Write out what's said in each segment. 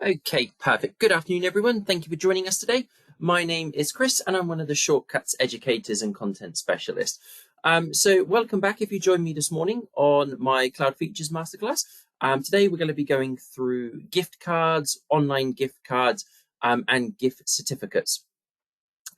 Okay, perfect. Good afternoon, everyone. Thank you for joining us today. My name is Chris, and I'm one of the Shortcuts educators and content specialists. So welcome back if you joined me this morning on my Cloud Features Masterclass. Today, we're going to be going through gift cards, online gift cards, and gift certificates.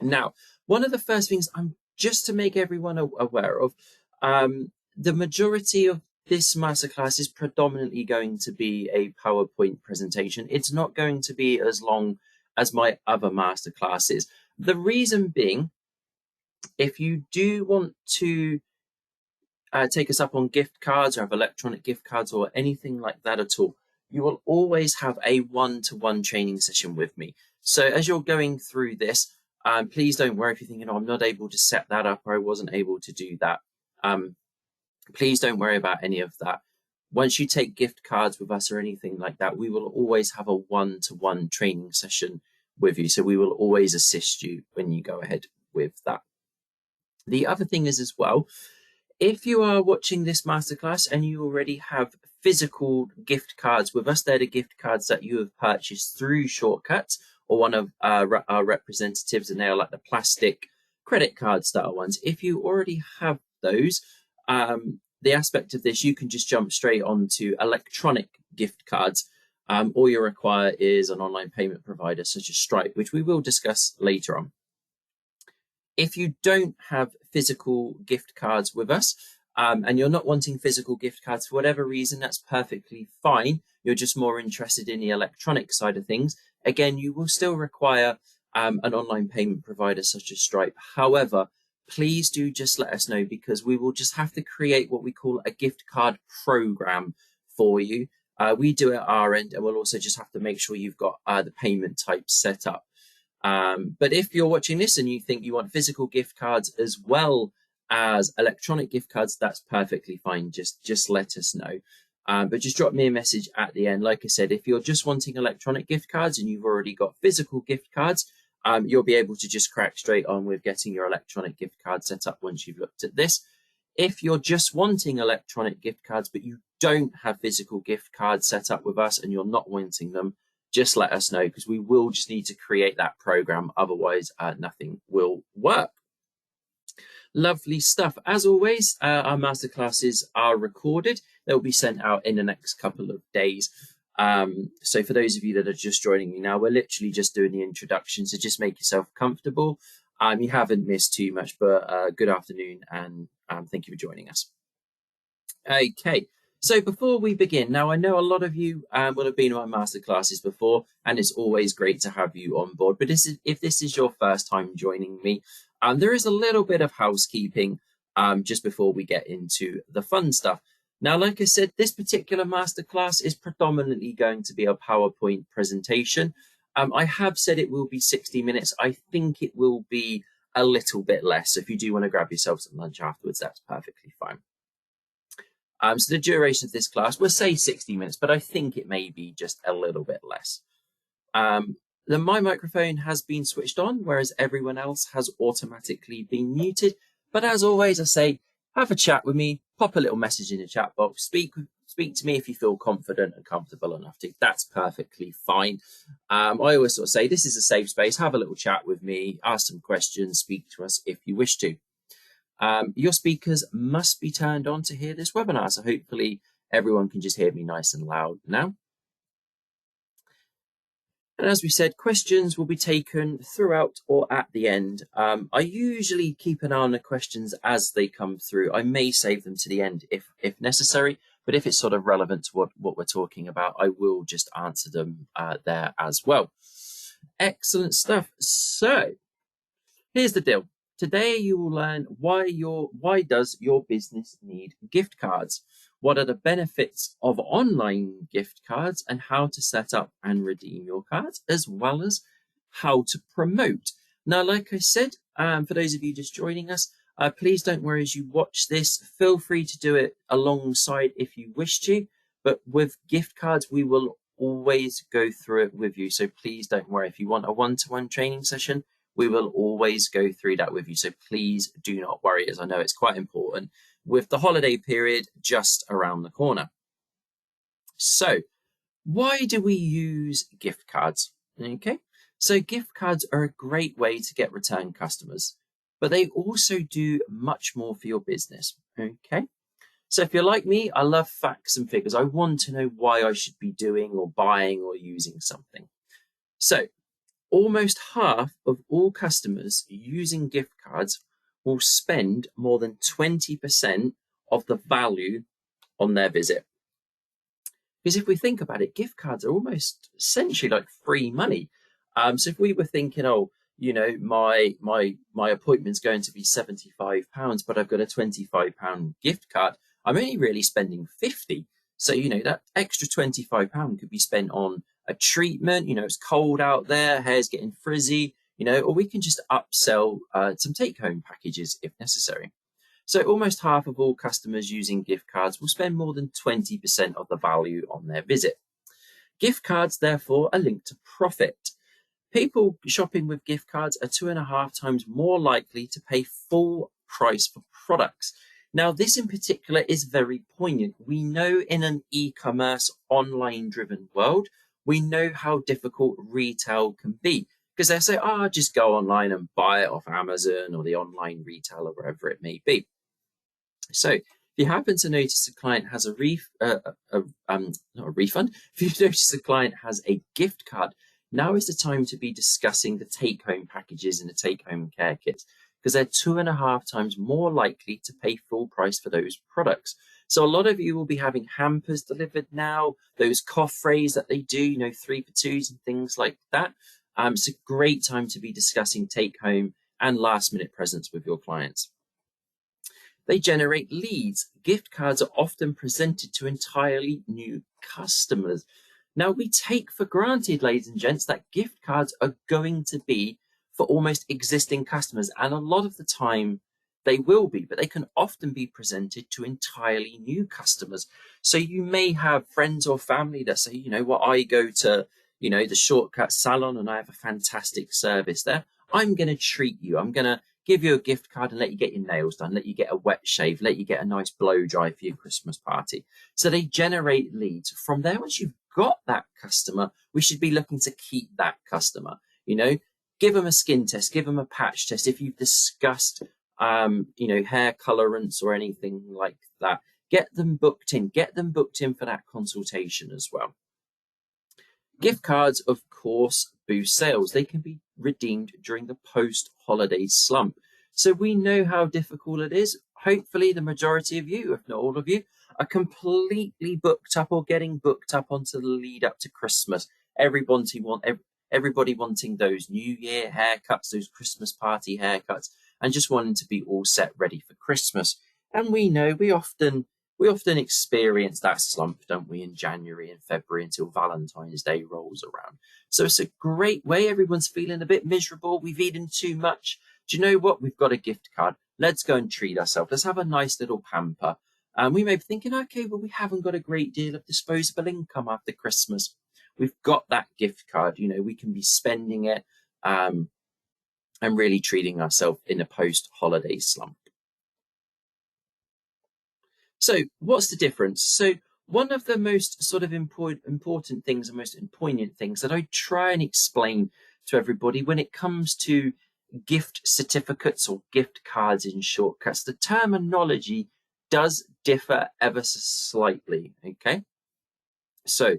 Now, one of the first things just to make everyone aware of, the majority of this masterclass is predominantly going to be a PowerPoint presentation. It's not going to be as long as my other masterclasses. The reason being, if you do want to take us up on gift cards or have electronic gift cards or anything like that at all, you will always have a one-to-one training session with me. So as you're going through this, please don't worry if you're thinking, oh, I'm not able to set that up or I wasn't able to do that. Please don't worry about any of that. Once you take gift cards with us or anything like that, we will always have a one-to-one training session with you. So we will always assist you when you go ahead with that. The other thing is as well, if you are watching this masterclass and you already have physical gift cards with us, they're the gift cards that you have purchased through Shortcuts or one of our representatives, and they're like the plastic credit card style ones. If you already have those, the aspect of this, you can just jump straight onto electronic gift cards. All you require is an online payment provider such as Stripe, which we will discuss later on. If you don't have physical gift cards with us, and you're not wanting physical gift cards for whatever reason, that's perfectly fine. You're just more interested in the electronic side of things. Again, you will still require an online payment provider such as Stripe. However, please do just let us know, because we will just have to create what we call a gift card program for you. We do it at our end, and we'll also just have to make sure you've got the payment type set up. But if you're watching this and you think you want physical gift cards as well as electronic gift cards, that's perfectly fine. Just let us know. But just drop me a message at the end. Like I said, if you're just wanting electronic gift cards and you've already got physical gift cards, you'll be able to just crack straight on with getting your electronic gift card set up once you've looked at this. If you're just wanting electronic gift cards, but you don't have physical gift cards set up with us and you're not wanting them, just let us know, because we will just need to create that program. Otherwise, nothing will work. Lovely stuff. As always, our masterclasses are recorded. They'll be sent out in the next couple of days. So for those of you that are just joining me now, we're literally just doing the introduction. So just make yourself comfortable. You haven't missed too much, but good afternoon, and thank you for joining us. Okay. So before we begin, now I know a lot of you will have been on my masterclasses before, and it's always great to have you on board. But if this is your first time joining me, there is a little bit of housekeeping just before we get into the fun stuff. Now, like I said, this particular masterclass is predominantly going to be a PowerPoint presentation. I have said it will be 60 minutes. I think it will be a little bit less. So if you do want to grab yourself some lunch afterwards, that's perfectly fine. So the duration of this class, we'll say 60 minutes, but I think it may be just a little bit less. My microphone has been switched on, whereas everyone else has automatically been muted. But as always, I say, have a chat with me, pop a little message in the chat box, speak to me if you feel confident and comfortable enough to. That's perfectly fine. I always sort of say, this is a safe space. Have a little chat with me, ask some questions, speak to us if you wish to. Your speakers must be turned on to hear this webinar, so hopefully everyone can just hear me nice and loud now. And as we said, questions will be taken throughout or at the end. I usually keep an eye on the questions as they come through. I may save them to the end if necessary, but if it's sort of relevant to what we're talking about, I will just answer them there as well. Excellent stuff. So here's the deal. Today you will learn why does your business need gift cards? What are the benefits of online gift cards and how to set up and redeem your cards, as well as how to promote. Now, like I said, for those of you just joining us, please don't worry as you watch this. Feel free to do it alongside if you wish to, but with gift cards, we will always go through it with you. So please don't worry. If you want a one-to-one training session, we will always go through that with you. So please do not worry, as I know it's quite important with the holiday period just around the corner. So Why do we use gift cards? Okay, so gift cards are a great way to get return customers, but they also do much more for your business. Okay, so if you're like me, I love facts and figures. I want to know why I should be doing or buying or using something. So almost half of all customers using gift cards will spend more than 20% of the value on their visit. Because if we think about it, gift cards are almost essentially like free money. So if we were thinking, oh, my appointment's going to be £75, but I've got a £25 gift card, I'm only really spending 50. So that extra £25 could be spent on a treatment. It's cold out there, hair's getting frizzy. Or we can just upsell some take-home packages if necessary. So almost half of all customers using gift cards will spend more than 20% of the value on their visit. Gift cards, therefore, are linked to profit. People shopping with gift cards are 2.5 times more likely to pay full price for products. Now, this in particular is very poignant. We know in an e-commerce, online-driven world, we know how difficult retail can be. Because they say, just go online and buy it off Amazon or the online retailer, wherever it may be. So if you happen to notice a client has not a refund, if you notice the client has a gift card, now is the time to be discussing the take-home packages and the take-home care kits, because they're 2.5 times more likely to pay full price for those products. So a lot of you will be having hampers delivered now, those coffrets that they do, 3 for 2s and things like that. It's a great time to be discussing take-home and last-minute presents with your clients. They generate leads. Gift cards are often presented to entirely new customers. Now, we take for granted, ladies and gents, that gift cards are going to be for almost existing customers. And a lot of the time they will be, but they can often be presented to entirely new customers. So you may have friends or family that say, I go to, the Shortcut salon and I have a fantastic service there. I'm going to treat you. I'm going to give you a gift card and let you get your nails done, let you get a wet shave, let you get a nice blow dry for your Christmas party. So they generate leads. From there, once you've got that customer, we should be looking to keep that customer. Give them a skin test, give them a patch test. If you've discussed, hair colorants or anything like that, get them booked in for that consultation as well. Gift cards, of course, boost sales. They can be redeemed during the post-holiday slump. So we know how difficult it is. Hopefully the majority of you, if not all of you, are completely booked up or getting booked up onto the lead up to Christmas. Everybody wanting those New Year haircuts, those Christmas party haircuts, and just wanting to be all set ready for Christmas. And we know we often experience that slump, don't we, in January and February until Valentine's Day rolls around. So it's a great way. Everyone's feeling a bit miserable. We've eaten too much. Do you know what? We've got a gift card. Let's go and treat ourselves. Let's have a nice little pamper. And we may be thinking, okay, well, we haven't got a great deal of disposable income after Christmas. We've got that gift card. We can be spending it and really treating ourselves in a post-holiday slump. So what's the difference? So one of the most sort of important things and most poignant things that I try and explain to everybody when it comes to gift certificates or gift cards in shortcuts, the terminology does differ ever so slightly, okay? So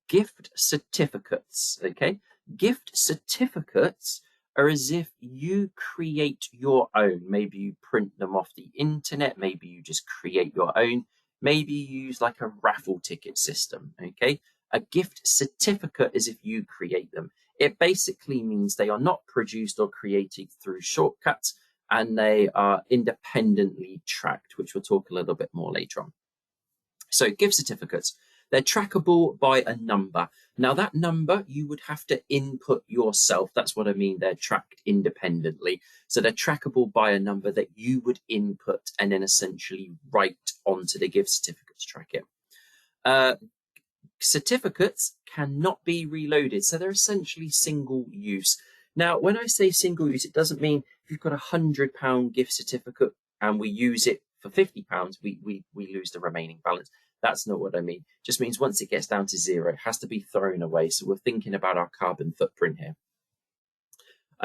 gift certificates, okay? Gift certificates are as if you create your own. Maybe you print them off the internet. Maybe you just create your own. Maybe you use like a raffle ticket system, okay? A gift certificate is if you create them. It basically means they are not produced or created through shortcuts, and they are independently tracked, which we'll talk a little bit more later on. So gift certificates, they're trackable by a number. Now that number you would have to input yourself. That's what I mean. They're tracked independently. So they're trackable by a number that you would input and then essentially write onto the gift certificate to track it. Certificates cannot be reloaded. So they're essentially single use. Now, when I say single use, it doesn't mean if you've got £100 gift certificate and we use it for £50, we lose the remaining balance. That's not what I mean. It just means once it gets down to 0, it has to be thrown away. So we're thinking about our carbon footprint here.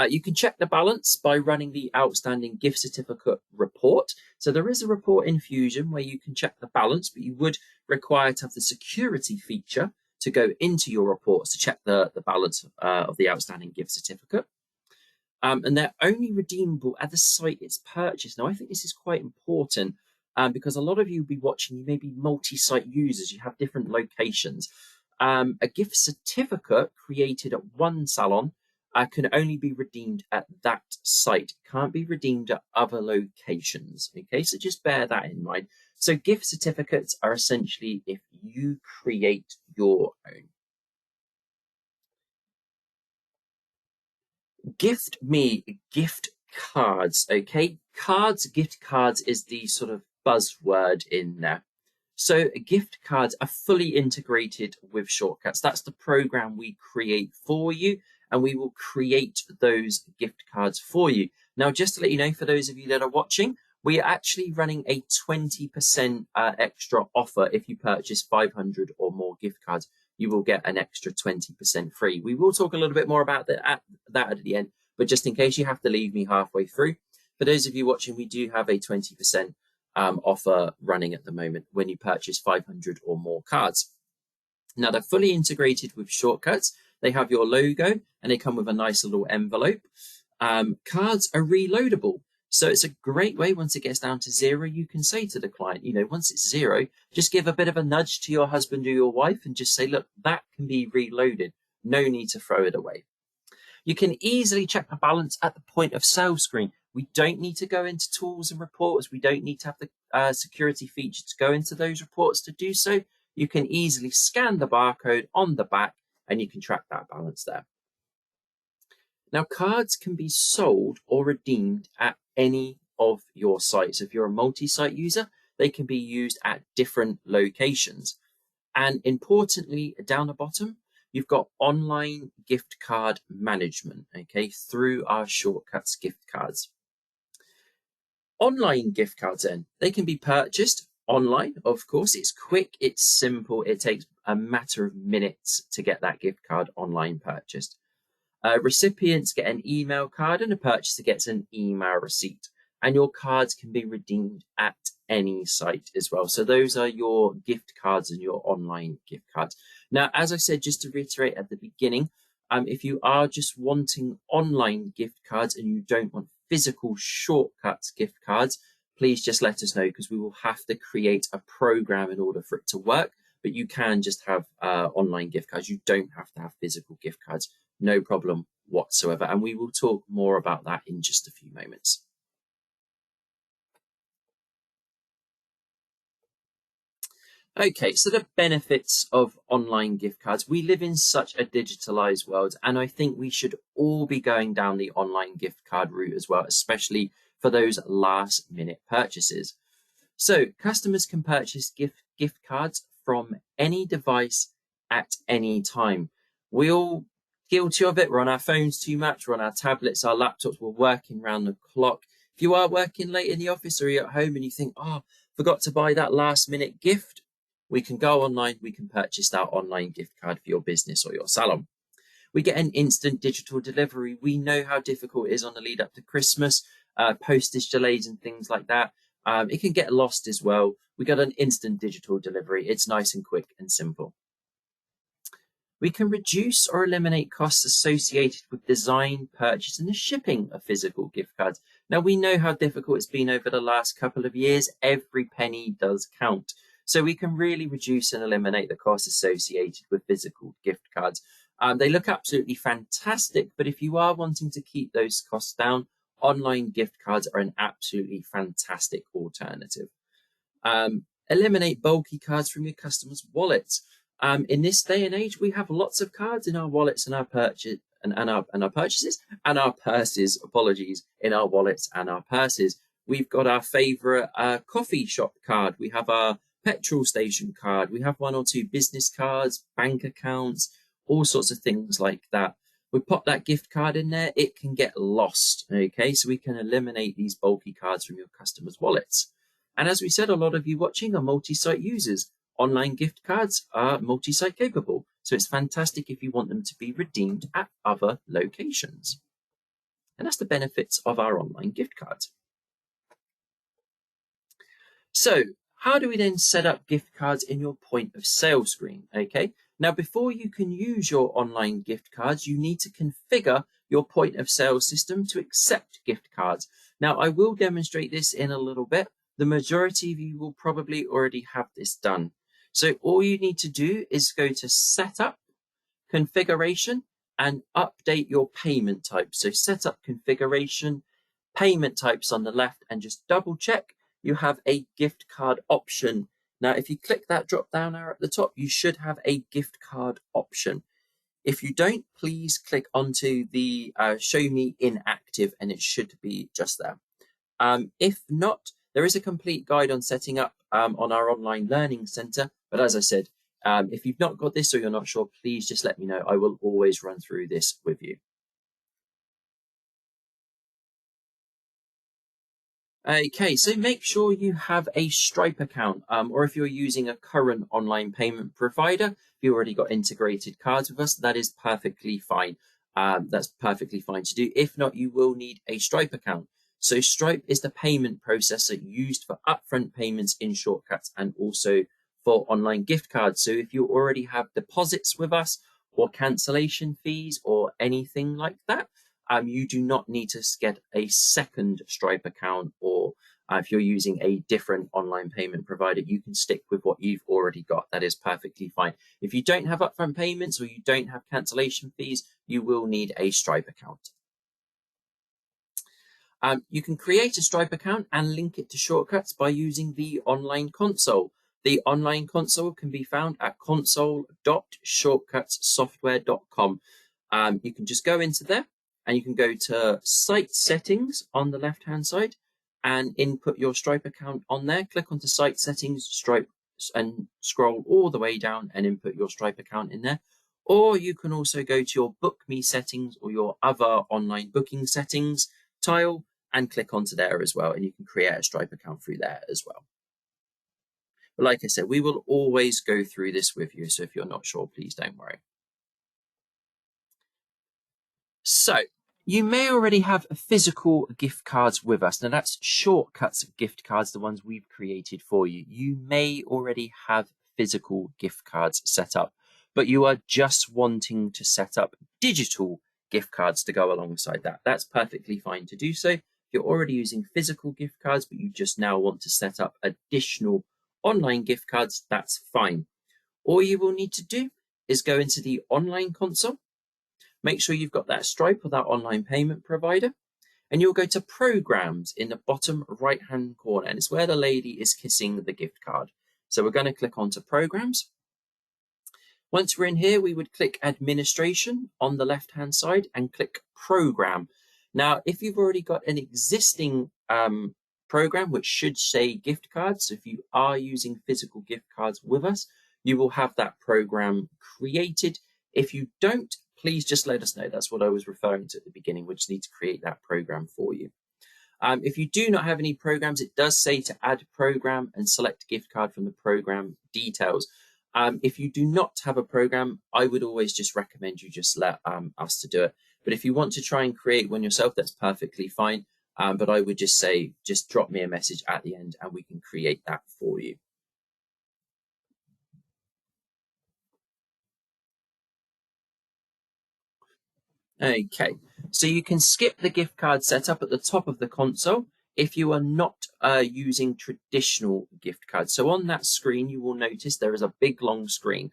You can check the balance by running the outstanding gift certificate report. So there is a report in Fusion where you can check the balance, but you would require to have the security feature to go into your reports to check the balance of the outstanding gift certificate. And they're only redeemable at the site it's purchased. Now, I think this is quite important because a lot of you will be watching, you may be multi-site users, you have different locations. A gift certificate created at one salon can only be redeemed at that site. It can't be redeemed at other locations. Okay, so just bear that in mind. So gift certificates are essentially if you create your own. Gift me gift cards. Okay, gift cards is the sort of buzzword in there. So gift cards are fully integrated with Shortcuts. That's the program we create for you, and we will create those gift cards for you. Now, just to let you know, for those of you that are watching, we are actually running a 20% extra offer. If you purchase 500 or more gift cards, you will get an extra 20% free. We will talk a little bit more about that at the end, but just in case you have to leave me halfway through, for those of you watching, we do have a 20% offer running at the moment when you purchase 500 or more cards. Now, they're fully integrated with Shortcuts. They have your logo and they come with a nice little envelope. Cards are reloadable. So it's a great way, once it gets down to 0, you can say to the client, once it's 0, just give a bit of a nudge to your husband or your wife and just say, look, that can be reloaded. No need to throw it away. You can easily check the balance at the point of sale screen. We don't need to go into tools and reports. We don't need to have the security feature to go into those reports to do so. You can easily scan the barcode on the back and you can track that balance there. Now, cards can be sold or redeemed at any of your sites. If you're a multi-site user, they can be used at different locations. And importantly, down the bottom, you've got online gift card management, okay, through our Shortcuts gift cards. Online gift cards then, they can be purchased online, of course. It's quick, it's simple, it takes a matter of minutes to get that gift card online purchased. Recipients get an email card and a purchaser gets an email receipt. And your cards can be redeemed at any site as well. So those are your gift cards and your online gift cards. Now, as I said, just to reiterate at the beginning, if you are just wanting online gift cards and you don't want physical Shortcuts gift cards, please just let us know, because we will have to create a program in order for it to work. But you can just have online gift cards. You don't have to have physical gift cards. No problem whatsoever. And we will talk more about that in just a few moments. Okay, so the benefits of online gift cards. We live in such a digitalized world, and I think we should all be going down the online gift card route as well, especially for those last minute purchases. So customers can purchase gift cards from any device at any time. We all guilty of it. We're on our phones too much. We're on our tablets, our laptops. We're working round the clock. If you are working late in the office or you're at home and you think, forgot to buy that last minute gift, we can go online. We can purchase that online gift card for your business or your salon. We get an instant digital delivery. We know how difficult it is on the lead up to Christmas, postage delays and things like that. It can get lost as well. We got an instant digital delivery. It's nice and quick and simple. We can reduce or eliminate costs associated with design, purchase, and the shipping of physical gift cards. Now, we know how difficult it's been over the last couple of years. Every penny does count. So we can really reduce and eliminate the costs associated with physical gift cards. They look absolutely fantastic, but if you are wanting to keep those costs down, online gift cards are an absolutely fantastic alternative. Eliminate bulky cards from your customers' wallets. In this day and age, we have lots of cards in our wallets and our purchases and our purses. Apologies, in our wallets and our purses. We've got our favorite coffee shop card. We have our petrol station card. We have 1 or 2 business cards, bank accounts, all sorts of things like that. We pop that gift card in there, it can get lost. Okay, so we can eliminate these bulky cards from your customers' wallets. And as we said, a lot of you watching are multi-site users. online gift cards are multi-site capable. So it's fantastic if you want them to be redeemed at other locations. And that's the benefits of our online gift cards. So how do we then set up gift cards in your point of sale screen? Okay, now before you can use your online gift cards, you need to configure your point of sale system to accept gift cards. Now I will demonstrate this in a little bit. The majority of you will probably already have this done. So all you need to do is go to Setup, Configuration, and update your payment type. So Setup, Configuration, Payment types on the left, and just double check you have a gift card option. Now, if you click that drop down arrow at the top, you should have a gift card option. If you don't, please click onto the show me inactive, and it should be just there. If not, there is a complete guide on setting up on our online learning center. But as I said, if you've not got this or you're not sure, please just let me know. I will always run through this with you. Okay, so make sure you have a Stripe account, or if you're using a current online payment provider, if you already got integrated cards with us, that is perfectly fine. That's perfectly fine to do. If not, you will need a Stripe account. So Stripe is the payment processor used for upfront payments in shortcuts and also for online gift cards. So if you already have deposits with us or cancellation fees or anything like that, you do not need to get a second Stripe account, or if you're using a different online payment provider, you can stick with what you've already got. That is perfectly fine. If you don't have upfront payments or you don't have cancellation fees, you will need a Stripe account. You can create a Stripe account and link it to shortcuts by using the online console. The online console can be found at console.shortcutssoftware.com. You can just go into there, and you can go to Site Settings on the left-hand side and input your Stripe account on there. Click onto Site Settings, Stripe, and scroll all the way down and input your Stripe account in there. Or you can also go to your Book Me settings or your other online booking settings tile and click onto there as well. And you can create a Stripe account through there as well. But like I said, we will always go through this with you. So if you're not sure, please don't worry. So you may already have physical gift cards with us. Now that's Shortcuts gift cards, the ones we've created for you. You may already have physical gift cards set up, but you are just wanting to set up digital gift cards to go alongside that. That's perfectly fine to do so. If you're already using physical gift cards, but you just now want to set up additional online gift cards, that's fine. All you will need to do is go into the online console. Make sure you've got that Stripe or that online payment provider, and you'll go to Programs in the bottom right-hand corner, and it's where the lady is kissing the gift card. So we're going to click onto Programs. Once we're in here, we would click Administration on the left-hand side and click Program. Now, if you've already got an existing program, which should say gift cards, so if you are using physical gift cards with us, you will have that program created. If you don't, please just let us know. That's what I was referring to at the beginning. We just need to create that program for you. If you do not have any programs, it does say to add program and select gift card from the program details. If you do not have a program, I would always just recommend you just let us to do it. But if you want to try and create one yourself, that's perfectly fine. But I would just say, just drop me a message at the end and we can create that for you. Okay, so you can skip the gift card setup at the top of the console if you are not using traditional gift cards. So on that screen, you will notice there is a big long screen.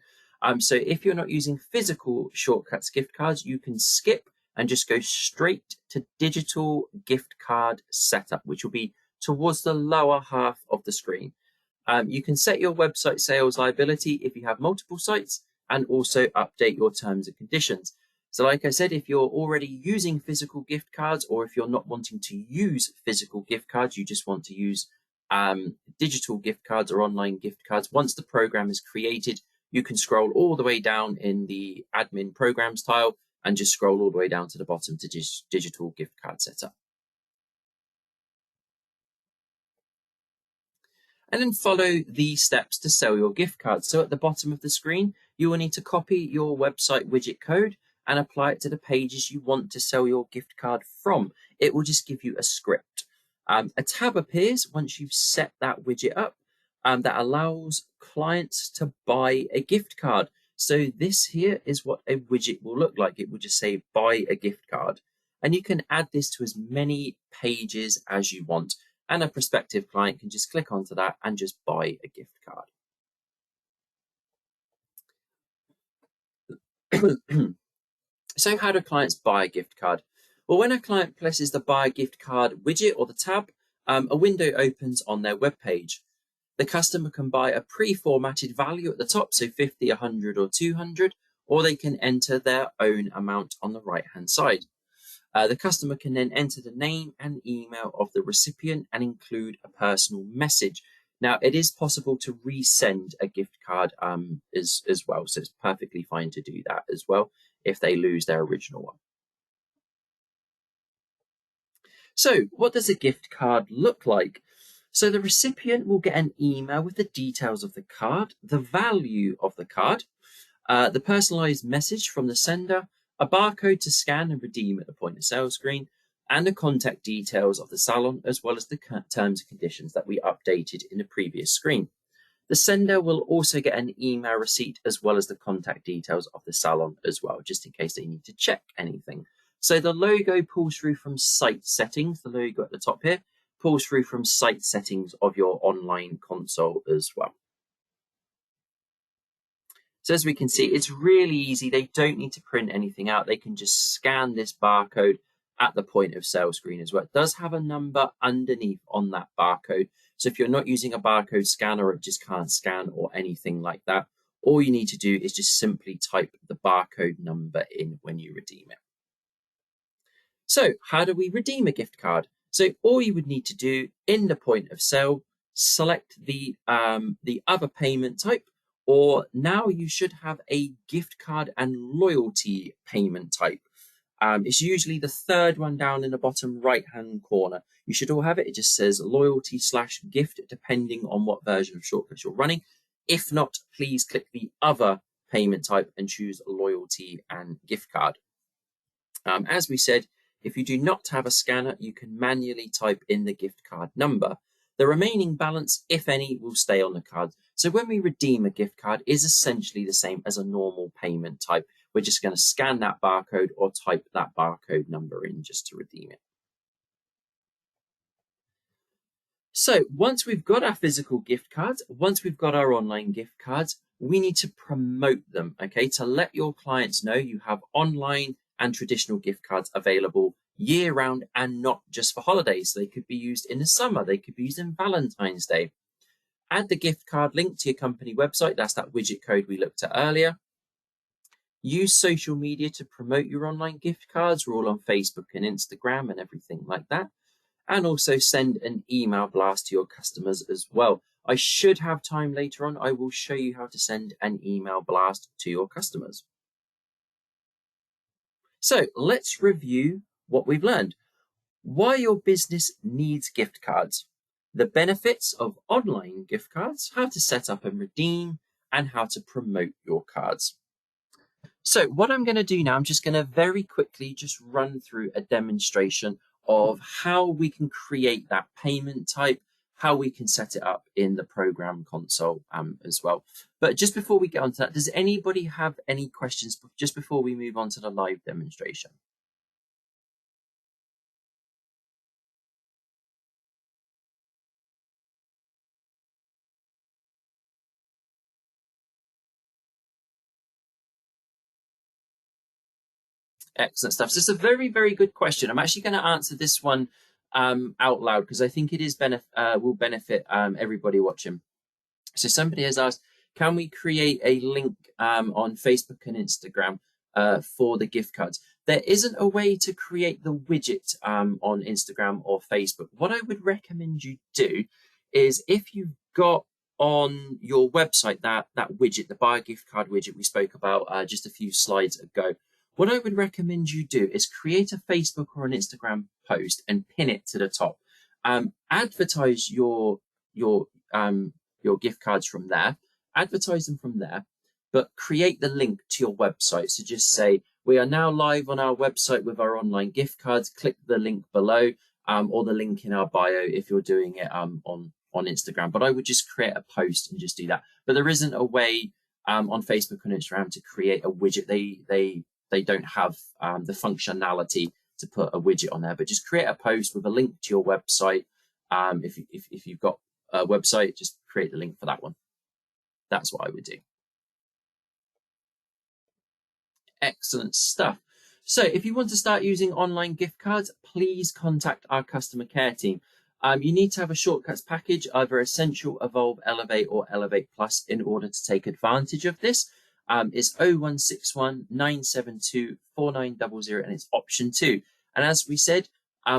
So if you're not using physical Shortcuts gift cards, you can skip and just go straight to digital gift card setup, which will be towards the lower half of the screen. You can set your website sales liability if you have multiple sites, and also update your terms and conditions. So like I said, if you're already using physical gift cards, or if you're not wanting to use physical gift cards, you just want to use digital gift cards or online gift cards, once the program is created, you can scroll all the way down in the admin programs tile and just scroll all the way down to the bottom to digital gift card setup. and then follow the steps to sell your gift card. So at the bottom of the screen, you will need to copy your website widget code and apply it to the pages you want to sell your gift card from. It will just give you a script. A tab appears once you've set that widget up that allows clients to buy a gift card. So this here is what a widget will look like. It will just say buy a gift card. And you can add this to as many pages as you want. And a prospective client can just click onto that and just buy a gift card. So how do clients buy a gift card? Well, when a client presses the buy a gift card widget or the tab, a window opens on their web page. The customer can buy a pre-formatted value at the top, so 50, 100 or 200, or they can enter their own amount on the right-hand side. The customer can then enter the name and email of the recipient and include a personal message. Now, it is possible to resend a gift card as well, so it's perfectly fine to do that as well if they lose their original one. So what does a gift card look like? So the recipient will get an email with the details of the card, the value of the card, the personalized message from the sender, a barcode to scan and redeem at the point of sale screen, and the contact details of the salon, as well as the terms and conditions that we updated in the previous screen. The sender will also get an email receipt as well as the contact details of the salon as well, just in case they need to check anything. So the logo pulls through from site settings, the logo at the top here, pulls through from site settings of your online console as well. So as we can see, it's really easy. They don't need to print anything out. They can just scan this barcode at the point of sale screen as well. It does have a number underneath on that barcode. So if you're not using a barcode scanner, it just can't scan or anything like that. All you need to do is just simply type the barcode number in when you redeem it. So how do we redeem a gift card? So all you would need to do in the point of sale, select the other payment type, or now you should have a gift card and loyalty payment type. It's usually the third one down in the bottom right-hand corner. You should all have it. It just says loyalty/gift, depending on what version of Shortcuts you're running. If not, please click the other payment type and choose loyalty and gift card. As we said, if you do not have a scanner, you can manually type in the gift card number. The remaining balance, if any, will stay on the card. So when we redeem a gift card, is essentially the same as a normal payment type. We're just going to scan that barcode or type that barcode number in just to redeem it. So once we've got our physical gift cards, once we've got our online gift cards, we need to promote them, okay, to let your clients know you have online and traditional gift cards available year round and not just for holidays. They could be used in the summer. They could be used in Valentine's Day. Add the gift card link to your company website. That's that widget code we looked at earlier. Use social media to promote your online gift cards. We're all on Facebook and Instagram and everything like that. And also send an email blast to your customers as well. I should have time later on. I will show you how to send an email blast to your customers. So let's review what we've learned. Why your business needs gift cards, the benefits of online gift cards, how to set up and redeem, and how to promote your cards. So what I'm going to do now, I'm just going to very quickly just run through a demonstration of how we can create that payment type, how we can set it up in the program console as well. But just before we get onto that, does anybody have any questions just before we move on to the live demonstration? Excellent stuff. So it's a very, very good question. I'm actually going to answer this one out loud because I think it is will benefit everybody watching. So somebody has asked, can we create a link on Facebook and Instagram for the gift cards? There isn't a way to create the widget on Instagram or Facebook. What I would recommend you do is if you've got on your website that widget, the buy a gift card widget we spoke about just a few slides ago, what I would recommend you do is create a Facebook or an Instagram post and pin it to the top. Advertise your your gift cards from there, advertise them from there, but create the link to your website. So just say, we are now live on our website with our online gift cards. Click the link below, or the link in our bio if you're doing it on Instagram. But I would just create a post and just do that. But there isn't a way on Facebook and Instagram to create a widget. They don't have the functionality to put a widget on there. But just create a post with a link to your website. If you've got a website, just create the link for that one. That's what I would do. Excellent stuff. So if you want to start using online gift cards, please contact our customer care team. You need to have a shortcuts package, either Essential, Evolve, Elevate, or Elevate Plus, in order to take advantage of this. It's 0161 972 4900, and it's option 2. And as we said,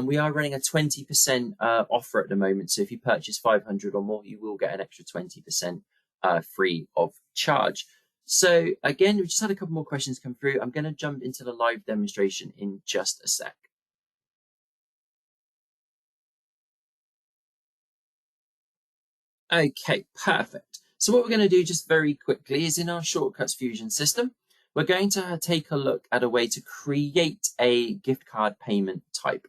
we are running a 20% offer at the moment. So if you purchase 500 or more, you will get an extra 20% free of charge. So again, we just had a couple more questions come through. I'm going to jump into the live demonstration in just a sec. Okay, perfect. So what we're going to do just very quickly is in our Shortcuts Fusion system, we're going to take a look at a way to create a gift card payment type.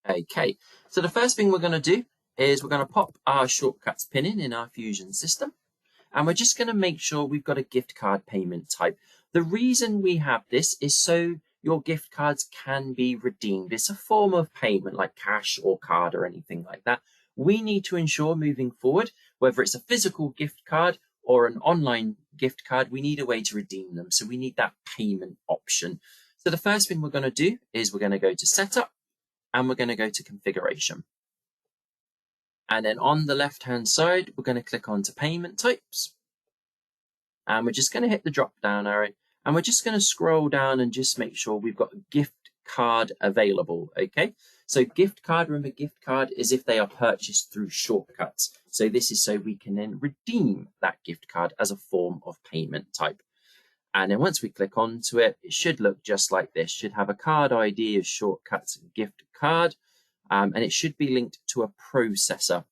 Okay, so the first thing we're going to do is we're going to pop our shortcuts pin in our Fusion system, and we're just going to make sure we've got a gift card payment type. The reason we have this is so your gift cards can be redeemed. It's a form of payment like cash or card or anything like that. We need to ensure moving forward, whether it's a physical gift card or an online gift card, we need a way to redeem them. So we need that payment option. So the first thing we're going to do is we're going to go to Setup, and we're going to go to Configuration. And then on the left-hand side, we're going to click on to Payment Types. And we're just going to hit the drop-down arrow. And we're just going to scroll down and just make sure we've got a gift card available, okay? So gift card, remember gift card is if they are purchased through Shortcuts. So this is so we can then redeem that gift card as a form of payment type. And then once we click onto it, it should look just like this. Should have a card ID as Shortcuts gift card, and it should be linked to a processor.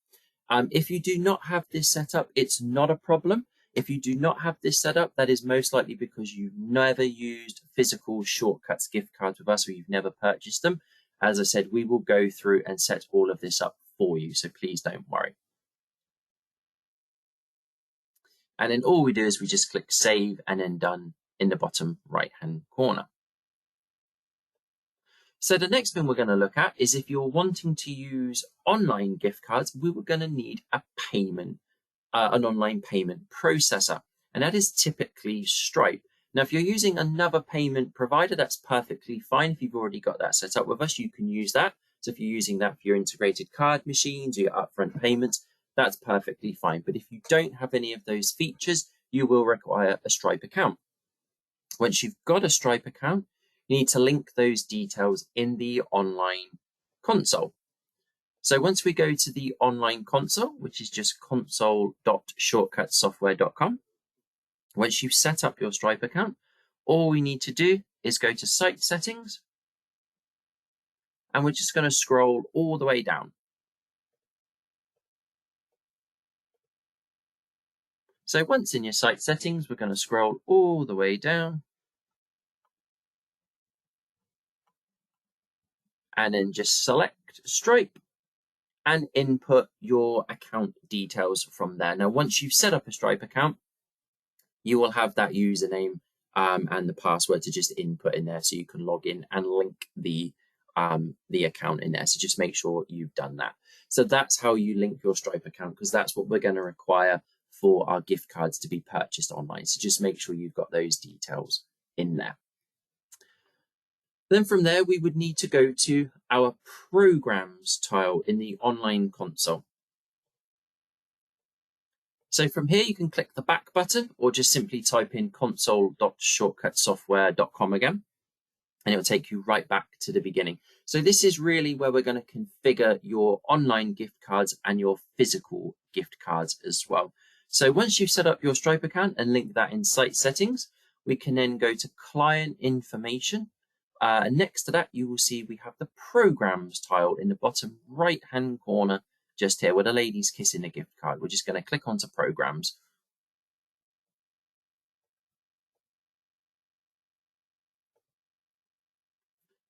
If you do not have this set up, it's not a problem. If you do not have this set up, that is most likely because you've never used physical Shortcuts gift cards with us, or you've never purchased them. As I said, we will go through and set all of this up for you, so please don't worry. And then all we do is we just click Save and then Done in the bottom right-hand corner. So the next thing we're going to look at is if you're wanting to use online gift cards, we were going to need a payment, an online payment processor, and that is typically Stripe. Now, if you're using another payment provider, that's perfectly fine. If you've already got that set up with us, you can use that. So if you're using that for your integrated card machines or your upfront payments, that's perfectly fine. But if you don't have any of those features, you will require a Stripe account. Once you've got a Stripe account, you need to link those details in the online console. So once we go to the online console, which is just console.shortcutsoftware.com, once you've set up your Stripe account, all we need to do is go to Site Settings, and we're just going to scroll all the way down. So once in your Site Settings, we're going to scroll all the way down, and then just select Stripe and input your account details from there. Now, once you've set up a Stripe account, you will have that username and the password to just input in there so you can log in and link the account in there. So just make sure you've done that. So that's how you link your Stripe account, because that's what we're going to require for our gift cards to be purchased online. So just make sure you've got those details in there. Then from there, we would need to go to our Programs tile in the online console. So from here, you can click the back button or just simply type in console.shortcutsoftware.com again, and it will take you right back to the beginning. So this is really where we're going to configure your online gift cards and your physical gift cards as well. So once you've set up your Stripe account and link that in Site Settings, we can then go to Client Information Next to that, you will see we have the programs tile in the bottom right hand corner, just here where the lady's kissing a gift card. We're just going to click onto programs.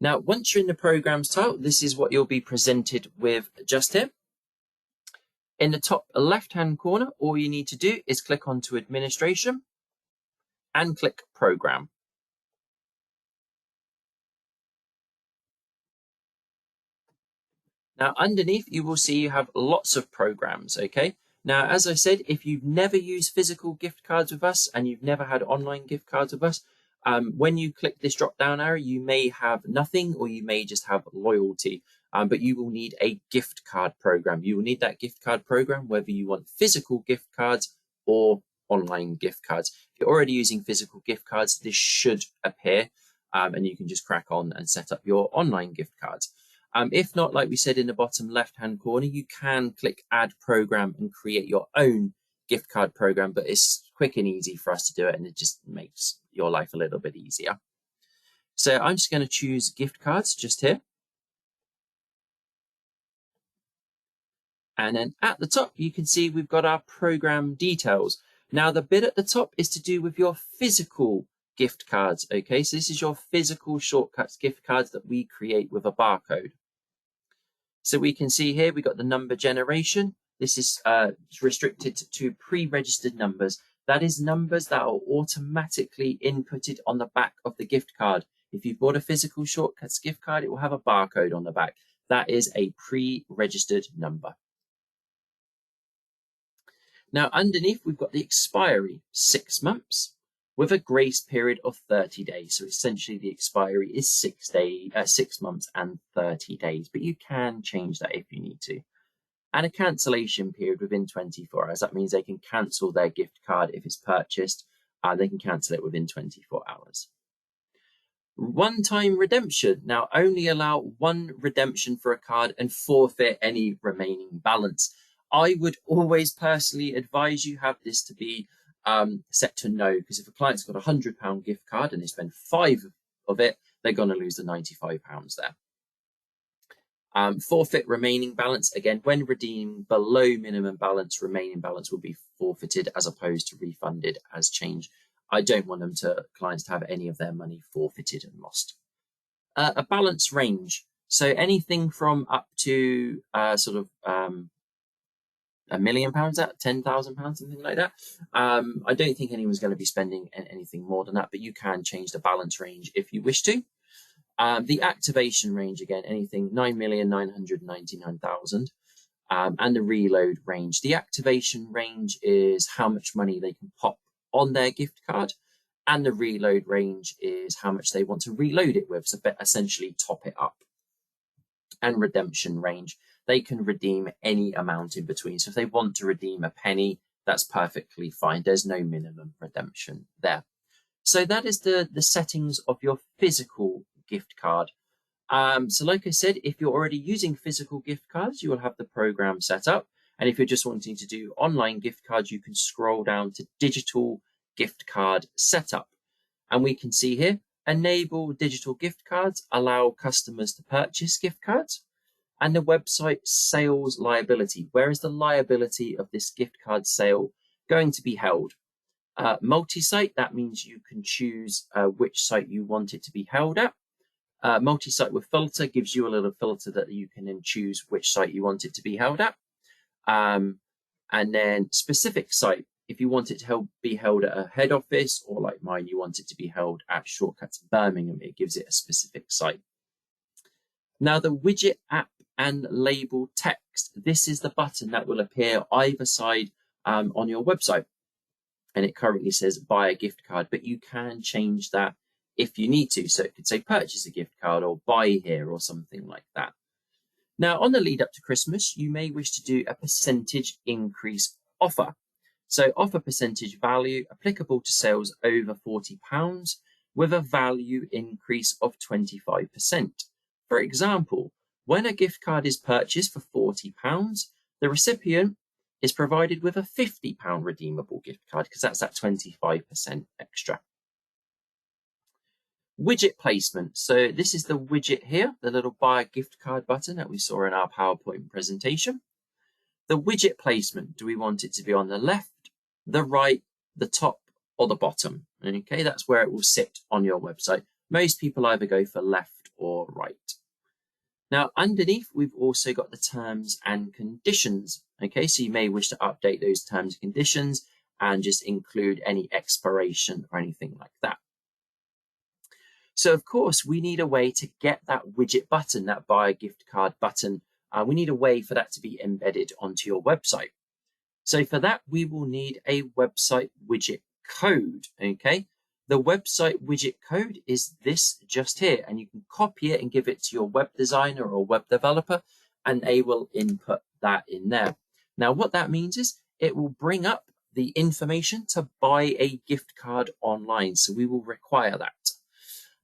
Now, once you're in the programs tile, this is what you'll be presented with just here. In the top left-hand corner, all you need to do is click onto administration and click program. Now, underneath, you will see you have lots of programs, okay? Now, as I said, if you've never used physical gift cards with us and you've never had online gift cards with us, when you click this drop-down arrow, you may have nothing or you may just have loyalty, but you will need a gift card program. You will need that gift card program, whether you want physical gift cards or online gift cards. If you're already using physical gift cards, this should appear, and you can just crack on and set up your online gift cards. If not, like we said in the bottom left-hand corner, you can click add program and create your own gift card program, but it's quick and easy for us to do it, and it just makes your life a little bit easier. So I'm just going to choose gift cards just here. And then at the top, you can see we've got our program details. Now, the bit at the top is to do with your physical gift cards. Okay, so this is your physical Shortcuts gift cards that we create with a barcode. So we can see here, we got the number generation. This is restricted to pre-registered numbers. That is numbers that are automatically inputted on the back of the gift card. If you bought a physical Shortcuts gift card, it will have a barcode on the back. That is a pre-registered number. Now, underneath, we've got the expiry, 6 months, with a grace period of 30 days. So essentially, the expiry is 6 months and 30 days, but you can change that if you need to. And a cancellation period within 24 hours. That means they can cancel their gift card if it's purchased. They can cancel it within 24 hours. One-time redemption. Now, only allow one redemption for a card and forfeit any remaining balance. I would always personally advise you have this to be set to no, because if a client's got a £100 gift card and they spend 5 of it, they're going to lose the £95 there. Forfeit remaining balance. Again, when redeemed below minimum balance, remaining balance will be forfeited as opposed to refunded as change. I don't want clients to have any of their money forfeited and lost. A balance range. So anything from up to £1 million, £10,000, something like that. I don't think anyone's going to be spending anything more than that, but you can change the balance range if you wish to. The activation range, again, anything 9,999,000, and the reload range. The activation range is how much money they can pop on their gift card, and the reload range is how much they want to reload it with, so essentially top it up. And redemption range, they can redeem any amount in between. So if they want to redeem a penny, that's perfectly fine. There's no minimum redemption there. So that is the settings of your physical gift card. So like I said, if you're already using physical gift cards, you will have the program set up. And if you're just wanting to do online gift cards, you can scroll down to digital gift card setup. And we can see here, enable digital gift cards, allow customers to purchase gift cards, and the website sales liability. Where is the liability of this gift card sale going to be held? Multi-site, that means you can choose which site you want it to be held at. Multi-site with filter gives you a little filter that you can then choose which site you want it to be held at. And then specific site, if you want it to be held at a head office, or like mine, you want it to be held at Shortcuts Birmingham, it gives it a specific site. Now, the widget app and label text, this is the button that will appear either side on your website. And it currently says buy a gift card, but you can change that if you need to. So it could say purchase a gift card or buy here or something like that. Now, on the lead up to Christmas, you may wish to do a percentage increase offer. So offer percentage value applicable to sales over £40 with a value increase of 25%. For example, when a gift card is purchased for £40, the recipient is provided with a £50 redeemable gift card, because that's that 25% extra. Widget placement. So this is the widget here, the little buy a gift card button that we saw in our PowerPoint presentation. The widget placement, do we want it to be on the left, the right, the top, or the bottom? Okay, that's where it will sit on your website. Most people either go for left or right. Now, underneath, we've also got the terms and conditions. Okay, so you may wish to update those terms and conditions and just include any expiration or anything like that. So, of course, we need a way to get that widget button, that buy a gift card button. We need a way for that to be embedded onto your website. So for that, we will need a website widget code. Okay, the website widget code is this just here, and you can copy it and give it to your web designer or web developer, and they will input that in there. Now, what that means is it will bring up the information to buy a gift card online. So we will require that.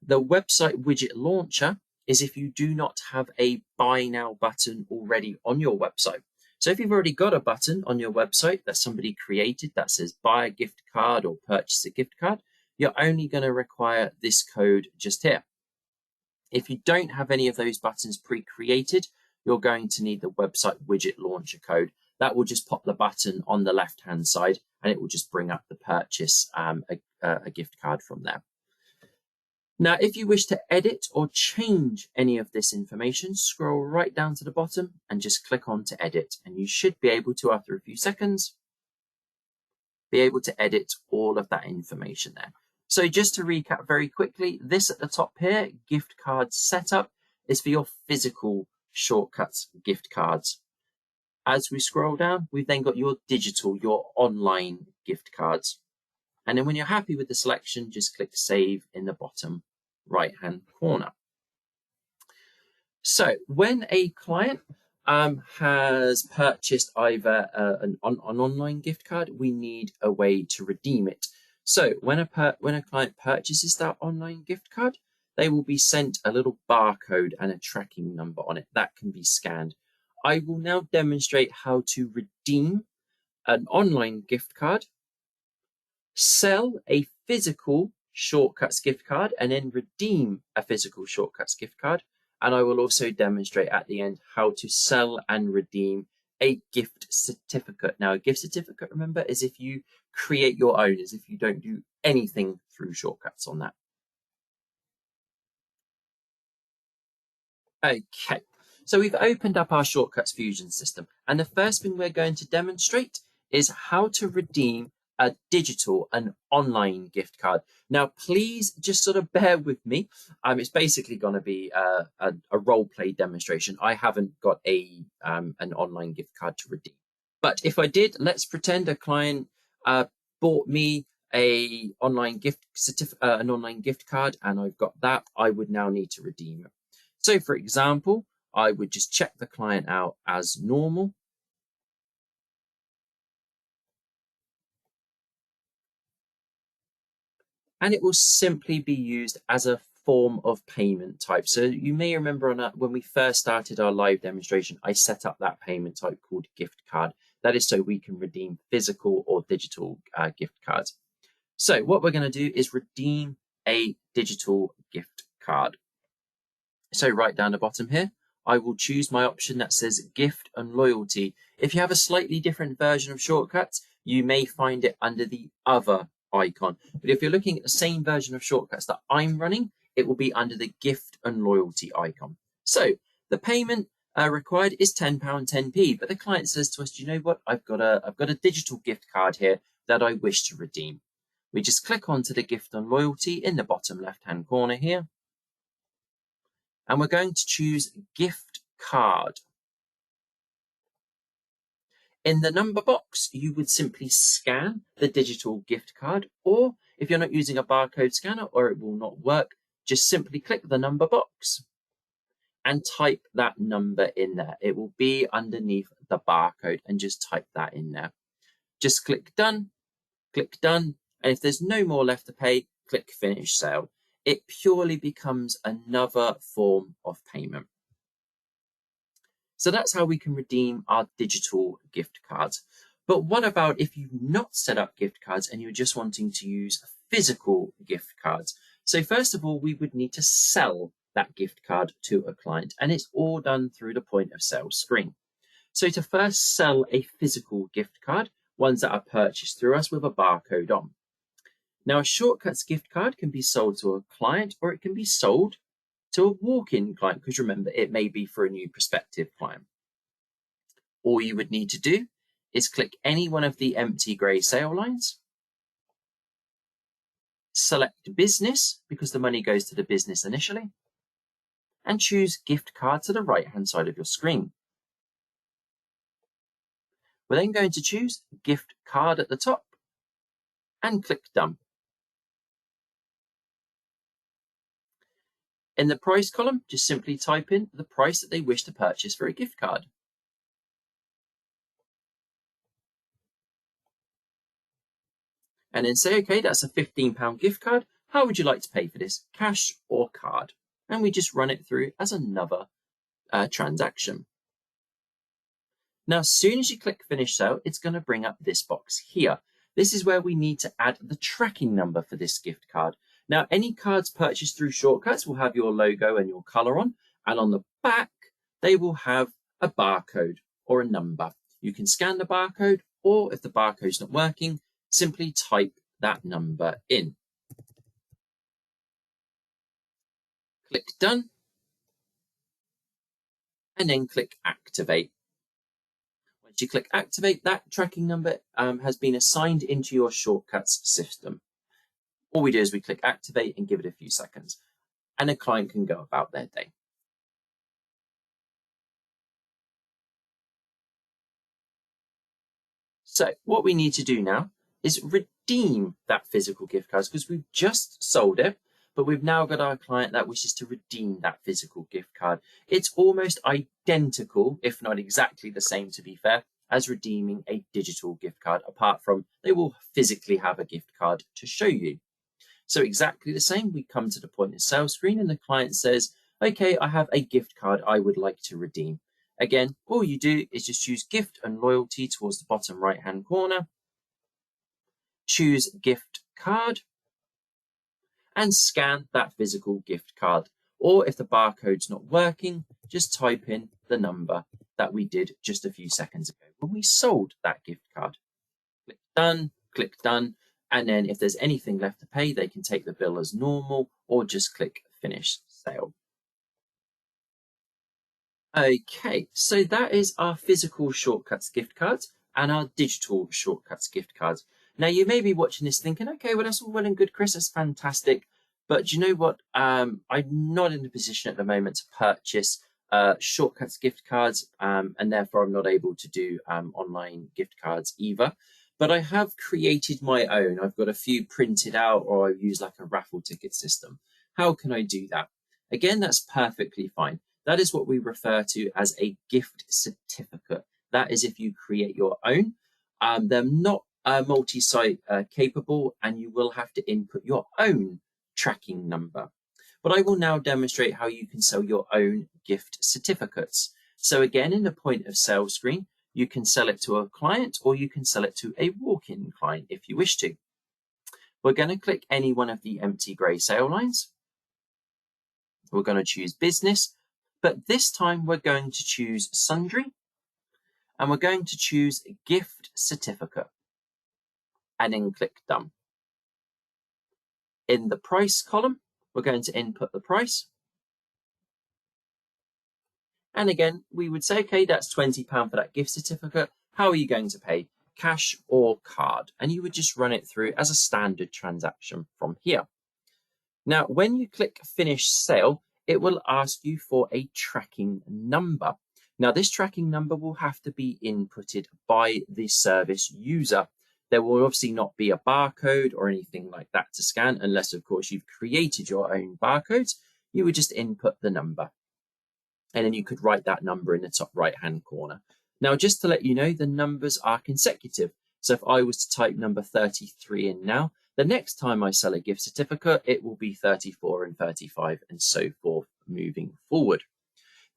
The website widget launcher is if you do not have a buy now button already on your website. So if you've already got a button on your website that somebody created that says buy a gift card or purchase a gift card, you're only going to require this code just here. If you don't have any of those buttons pre-created, you're going to need the website widget launcher code. That will just pop the button on the left-hand side, and it will just bring up the purchase a gift card from there. Now, if you wish to edit or change any of this information, scroll right down to the bottom and just click on to edit. And you should be able to, after a few seconds, be able to edit all of that information there. So just to recap very quickly, this at the top here, gift card setup, is for your physical shortcuts gift cards. As we scroll down, we've then got your digital, your online gift cards. And then when you're happy with the selection, just click Save in the bottom right-hand corner. So when a client has purchased either an online gift card, we need a way to redeem it. So when a client purchases that online gift card, they will be sent a little barcode and a tracking number on it that can be scanned. I will now demonstrate how to redeem an online gift card, sell a physical shortcuts gift card, and then redeem a physical shortcuts gift card. And I will also demonstrate at the end how to sell and redeem a gift certificate. Now, a gift certificate, remember, is if you create your own, as if you don't do anything through shortcuts on that. Okay, so we've opened up our Shortcuts Fusion system, and the first thing we're going to demonstrate is how to redeem a digital and online gift card. Now, please just sort of bear with me. It's basically going to be a role play demonstration. I haven't got an online gift card to redeem, but if I did, let's pretend a client bought me an online gift card, and I've got that. I would now need to redeem it. So, for example, I would just check the client out as normal. And it will simply be used as a form of payment type. So you may remember when we first started our live demonstration, I set up that payment type called gift card. That is so we can redeem physical or digital gift cards. So what we're going to do is redeem a digital gift card. So right down the bottom here, I will choose my option that says gift and loyalty. If you have a slightly different version of Shortcuts, you may find it under the other icon. But if you're looking at the same version of Shortcuts that I'm running, it will be under the gift and loyalty icon. So the payment required is £10, 10p, but the client says to us, do you know what? I've got a digital gift card here that I wish to redeem. We just click onto the gift and loyalty in the bottom left-hand corner here. And we're going to choose gift card. In the number box, you would simply scan the digital gift card, or if you're not using a barcode scanner or it will not work, just simply click the number box and type that number in there. It will be underneath the barcode, and just type that in there. Just click done, and if there's no more left to pay, click finish sale. It purely becomes another form of payment. So that's how we can redeem our digital gift cards. But what about if you've not set up gift cards and you're just wanting to use physical gift cards? So first of all, we would need to sell that gift card to a client, and it's all done through the point of sale screen. So to first sell a physical gift card, ones that are purchased through us with a barcode on. Now, a Shortcuts gift card can be sold to a client, or it can be sold to a walk-in client, because remember, it may be for a new prospective client. All you would need to do is click any one of the empty grey sale lines, select business, because the money goes to the business initially, and choose gift card to the right-hand side of your screen. We're then going to choose gift card at the top and click done. In the price column, just simply type in the price that they wish to purchase for a gift card. And then say, okay, that's a £15 gift card. How would you like to pay for this, cash or card? And we just run it through as another transaction. Now, as soon as you click finish sale, it's going to bring up this box here. This is where we need to add the tracking number for this gift card. Now, any cards purchased through Shortcuts will have your logo and your color on, and on the back, they will have a barcode or a number. You can scan the barcode, or if the barcode's not working, simply type that number in. Click done, and then click activate. Once you click activate, that tracking number has been assigned into your Shortcuts system. All we do is we click activate and give it a few seconds, and a client can go about their day. So what we need to do now is redeem that physical gift card, because we've just sold it, but we've now got our client that wishes to redeem that physical gift card. It's almost identical, if not exactly the same, to be fair, as redeeming a digital gift card, apart from they will physically have a gift card to show you. So exactly the same, we come to the point of sale screen and the client says, okay, I have a gift card I would like to redeem. Again, all you do is just choose gift and loyalty towards the bottom right-hand corner, choose gift card, and scan that physical gift card. Or if the barcode's not working, just type in the number that we did just a few seconds ago when we sold that gift card. Click done, and then if there's anything left to pay, they can take the bill as normal or just click finish sale. Okay, so that is our physical Shortcuts gift cards and our digital Shortcuts gift cards. Now, you may be watching this thinking, okay, well, that's all well and good, Chris, that's fantastic. But do you know what? I'm not in a position at the moment to purchase Shortcuts gift cards, and therefore I'm not able to do online gift cards either. But I have created my own. I've got a few printed out, or I've used like a raffle ticket system. How can I do that? Again, that's perfectly fine. That is what we refer to as a gift certificate. That is if you create your own. They're not multi-site capable, and you will have to input your own tracking number. But I will now demonstrate how you can sell your own gift certificates. So again, in the point of sale screen, you can sell it to a client, or you can sell it to a walk-in client if you wish to. We're going to click any one of the empty grey sale lines. We're going to choose business, but this time we're going to choose sundry, and we're going to choose gift certificate, and then click done. In the price column, we're going to input the price. And again, we would say, okay, that's £20 for that gift certificate. How are you going to pay? Cash or card? And you would just run it through as a standard transaction from here. Now, when you click finish sale, it will ask you for a tracking number. Now, this tracking number will have to be inputted by the service user. There will obviously not be a barcode or anything like that to scan, unless, of course, you've created your own barcodes. You would just input the number, and then you could write that number in the top right-hand corner. Now, just to let you know, the numbers are consecutive. So if I was to type number 33 in now, the next time I sell a gift certificate, it will be 34 and 35 and so forth moving forward.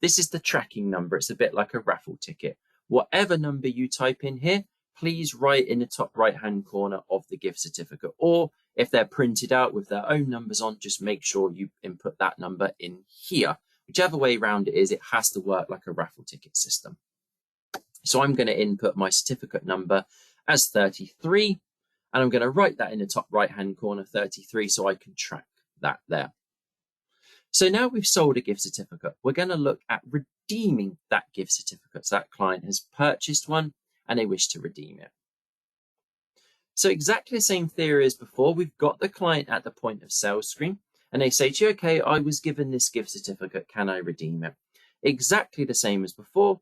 This is the tracking number. It's a bit like a raffle ticket. Whatever number you type in here, please write in the top right-hand corner of the gift certificate. Or If they're printed out with their own numbers on, just make sure you input that number in here. Whichever way around it is, it has to work like a raffle ticket system. So I'm going to input my certificate number as 33, and I'm going to write that in the top right-hand corner, 33, so I can track that there. So now we've sold a gift certificate, we're going to look at redeeming that gift certificate. So that client has purchased one and they wish to redeem it. So exactly the same theory as before. We've got the client at the point of sale screen and they say to you, okay, I was given this gift certificate, can I redeem it? Exactly the same as before.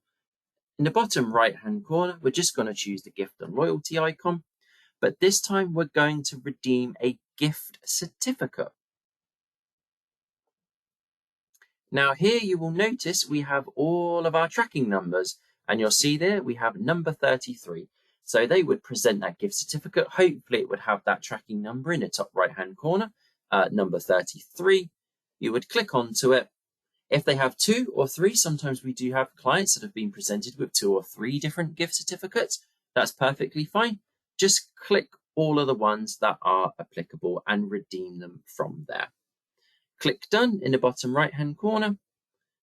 In the bottom right-hand corner, we're just going to choose the gift and loyalty icon, but this time we're going to redeem a gift certificate. Now here you will notice we have all of our tracking numbers, and you'll see there we have number 33. So they would present that gift certificate. Hopefully it would have that tracking number in the top right-hand corner, number 33. You would click onto it. If they have 2 or 3, sometimes we do have clients that have been presented with 2 or 3 different gift certificates. That's perfectly fine. Just click all of the ones that are applicable and redeem them from there. Click done in the bottom right hand corner,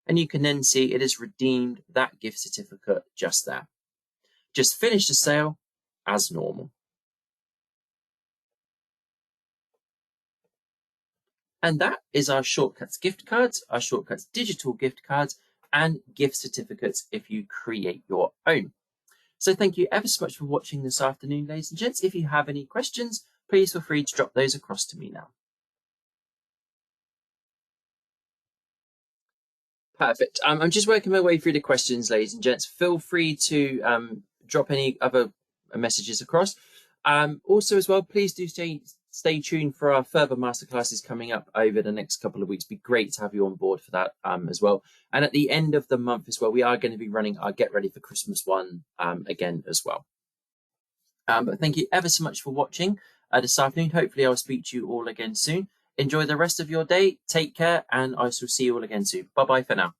and you can then see it has redeemed that gift certificate just there. Just finish the sale as normal. And that is our Shortcuts gift cards, our Shortcuts digital gift cards, and gift certificates if you create your own. So thank you ever so much for watching this afternoon, ladies and gents. If you have any questions, please feel free to drop those across to me now. Perfect. I'm just working my way through the questions, ladies and gents. Feel free to drop any other messages across. Also as well, please do stay tuned for our further masterclasses coming up over the next couple of weeks. It'd be great to have you on board for that as well. And at the end of the month as well, we are going to be running our Get Ready for Christmas one again as well. But thank you ever so much for watching this afternoon. Hopefully I'll speak to you all again soon. Enjoy the rest of your day. Take care, and I shall see you all again soon. Bye-bye for now.